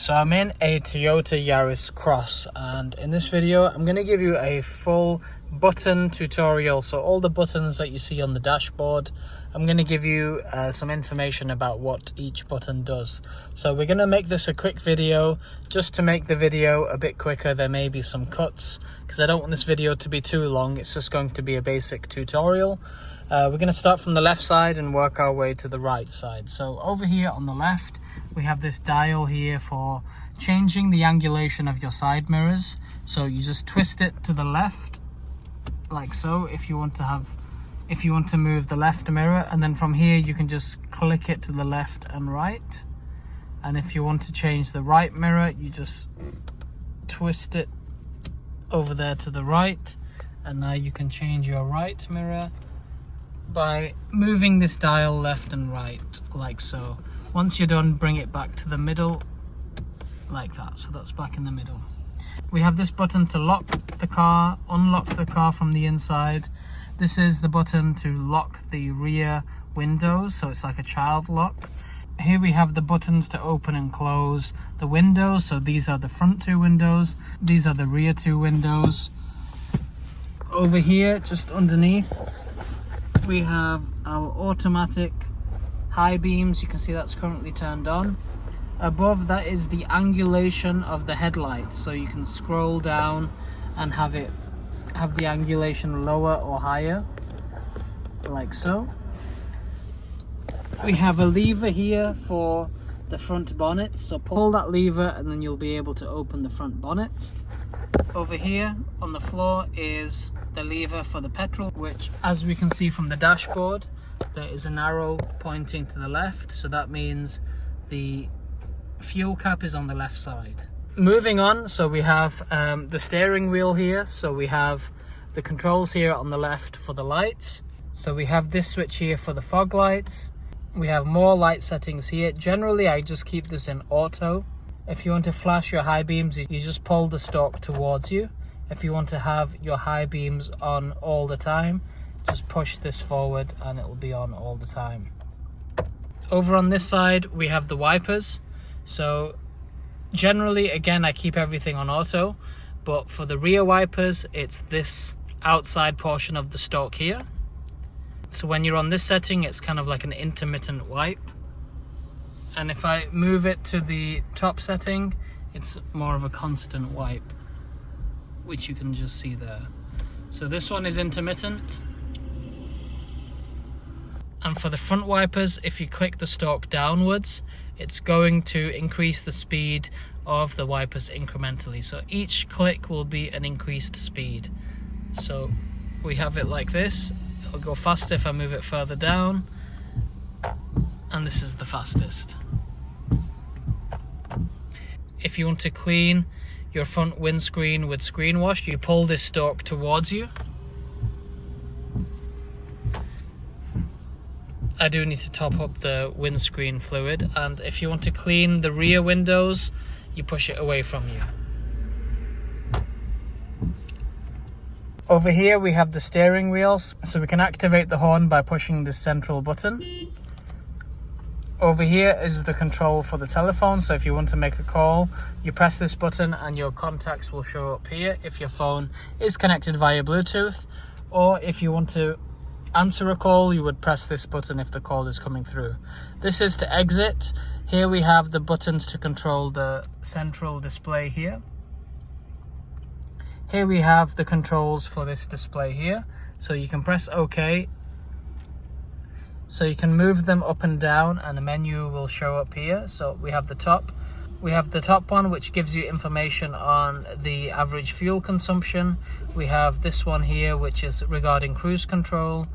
So I'm in a Toyota Yaris Cross, and in this video I'm going to give you a full button tutorial. So all the buttons that you see on the dashboard, I'm going to give you some information about what each button does. So we're going to make this a quick video. Just to make the video a bit quicker, there may be some cuts because I don't want this video to be too long. It's just going to be a basic tutorial. We're going to start from the left side and work our way to the right side. So over here on the left, we have this dial here for changing the angulation of your side mirrors. So you just twist it to the left, like so, if you want to move the left mirror, and then from here you can just click it to the left and right. And if you want to change the right mirror, you just twist it over there to the right, and now you can change your right mirror by moving this dial left and right, like so. Once you're done, bring it back to the middle, like that. So that's back in the middle. We have this button to lock the car, unlock the car from the inside. This is the button to lock the rear windows, so it's like a child lock. Here we have the buttons to open and close the windows. So these are the front two windows, these are the rear two windows. Over here, just underneath, we have our automatic high beams. You can see that's currently turned on. Above that is the angulation of the headlights, so you can scroll down and have the angulation lower or higher, like so. We have a lever here for the front bonnet, so pull that lever and then you'll be able to open the front bonnet. Over here on the floor is the lever for the petrol, which, as we can see from the dashboard, there is an arrow pointing to the left, so that means the fuel cap is on the left side. Moving on, so we have the steering wheel here, so we have the controls here on the left for the lights. So we have this switch here for the fog lights. We have more light settings here. Generally I just keep this in auto. If you want to flash your high beams, you just pull the stalk towards you. If you want to have your high beams on all the time, just push this forward and it will be on all the time. Over on this side we have the wipers. So generally, again, I keep everything on auto, but for the rear wipers it's this outside portion of the stalk here. So when you're on this setting, it's kind of like an intermittent wipe, and if I move it to the top setting, it's more of a constant wipe, which you can just see there. So this one is intermittent. And for the front wipers, if you click the stalk downwards, it's going to increase the speed of the wipers incrementally. So each click will be an increased speed. So we have it like this. It'll go faster if I move it further down. And this is the fastest. If you want to clean your front windscreen with screen wash, you pull this stalk towards you. I do need to top up the windscreen fluid, and if you want to clean the rear windows, you push it away from you. Over here we have the steering wheels, so we can activate the horn by pushing this central button. Over here is the control for the telephone, so if you want to make a call, you press this button and your contacts will show up here if your phone is connected via Bluetooth, or if you want to answer a call, you would press this button if the call is coming through. This is to exit. Here we have the buttons to control the central display here. Here we have the controls for this display here. So you can press OK. So you can move them up and down and a menu will show up here. So we have the top. We have the top one, which gives you information on the average fuel consumption. We have this one here, which is regarding cruise control.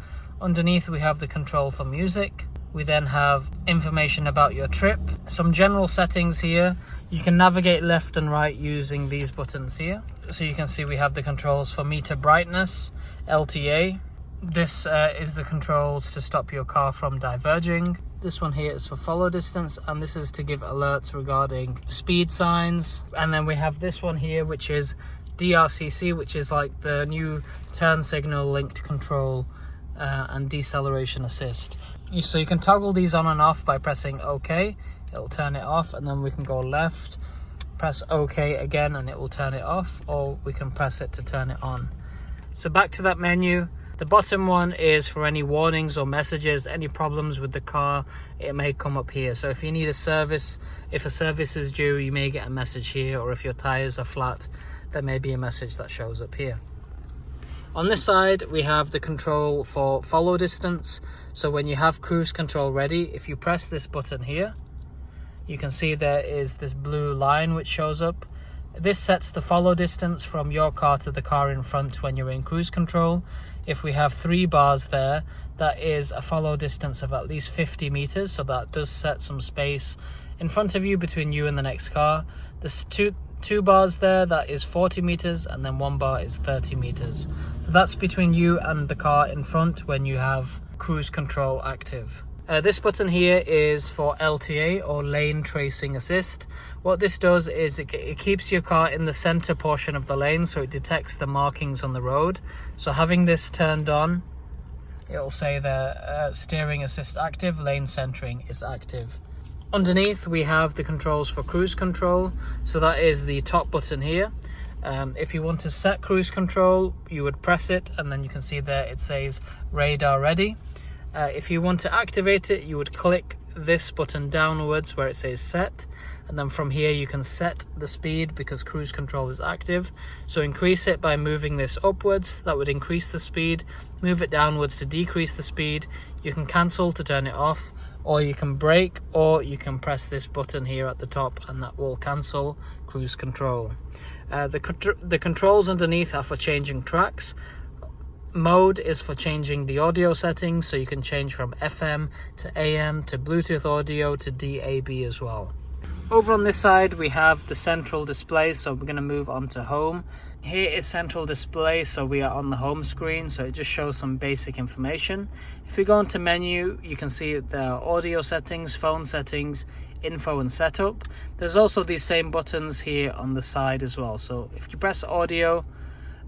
Underneath we have the control for music. We then have information about your trip. Some general settings here. You can navigate left and right using these buttons here. So you can see we have the controls for meter brightness, LTA. This is the controls to stop your car from diverging. This one here is for follow distance, and this is to give alerts regarding speed signs. And then we have this one here, which is DRCC, which is like the new turn signal linked control and deceleration assist. So you can toggle these on and off by pressing OK. It'll turn it off, and then we can go left press OK again and it will turn it off, or we can press it to turn it on. So back to that menu. The bottom one is for any warnings or messages, any problems with the car, it may come up here. So if you need a service, if a service is due, you may get a message here, or if your tires are flat, there may be a message that shows up here. On this side, we have the control for follow distance. So when you have cruise control ready, if you press this button here, you can see there is this blue line which shows up. This sets the follow distance from your car to the car in front when you're in cruise control. If we have 3 bars there, that is a follow distance of at least 50 meters. So that does set some space in front of you between you and the next car. There's two bars there, that is 40 meters, and then 1 bar is 30 meters. So that's between you and the car in front when you have cruise control active. This button here is for LTA, or lane tracing assist. What this does is it keeps your car in the center portion of the lane, so it detects the markings on the road. So having this turned on, it'll say the steering assist active, lane centering is active. Underneath we have the controls for cruise control, so that is the top button here. If you want to set cruise control, you would press it, and then you can see there it says radar ready. If you want to activate it, you would click this button downwards where it says set, and then from here you can set the speed because cruise control is active. So increase it by moving this upwards, that would increase the speed. Move it downwards to decrease the speed. You can cancel to turn it off, or you can brake, or you can press this button here at the top and that will cancel cruise control. The controls underneath are for changing tracks. Mode is for changing the audio settings, so you can change from FM to AM to Bluetooth audio to DAB as well. Over on this side we have the central display, so we're going to move on to home. Here is central display, so we are on the home screen, so it just shows some basic information. If we go into menu, you can see there are audio settings, phone settings, info and setup. There's also these same buttons here on the side as well. So if you press audio,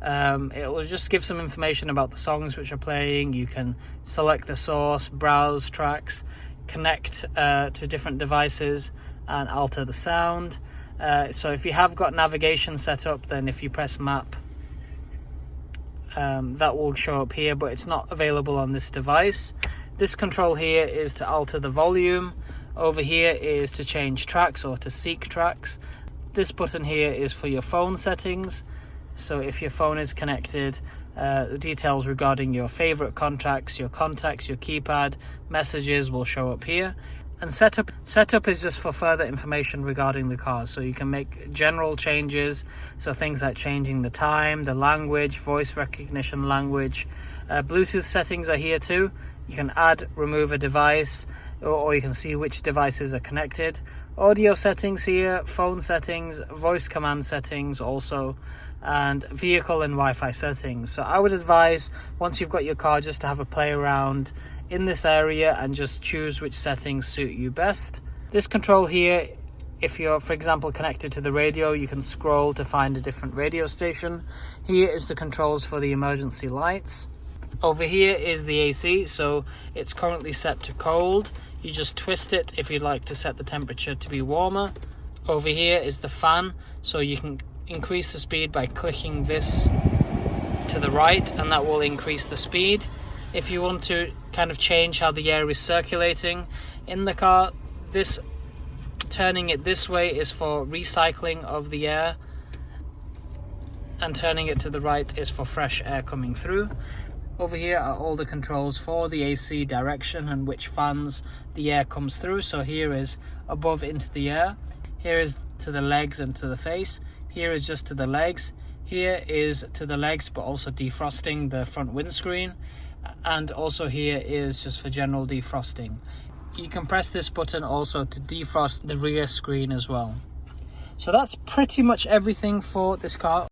it will just give some information about the songs which are playing. You can select the source, browse tracks, connect to different devices and alter the sound. So if you have got navigation set up, then if you press map, that will show up here, but it's not available on this device. This control here is to alter the volume. Over here is to change tracks or to seek tracks. This button here is for your phone settings. So if your phone is connected, the details regarding your favorite contacts, your keypad, messages will show up here. And setup is just for further information regarding the car. So you can make general changes, so things like changing the time, the language, voice recognition language. Bluetooth settings are here too. You can add, remove a device, or you can see which devices are connected. Audio settings here, phone settings, voice command settings also, and vehicle and Wi-Fi settings. So I would advise, once you've got your car, just to have a play around in this area and just choose which settings suit you best. This control here, if you're, for example, connected to the radio, you can scroll to find a different radio station. Here is the controls for the emergency lights. Over here is the AC, so it's currently set to cold. You just twist it if you'd like to set the temperature to be warmer. Over here is the fan, so you can increase the speed by clicking this to the right, and that will increase the speed. If you want to kind of change how the air is circulating in the car, this turning it this way is for recycling of the air, and turning it to the right is for fresh air coming through. Over here are all the controls for the AC direction and which fans the air comes through. So here is above into the air, here is to the legs and to the face, here is just to the legs, here is to the legs but also defrosting the front windscreen, and also here is just for general defrosting. You can press this button also to defrost the rear screen as well. So that's pretty much everything for this car.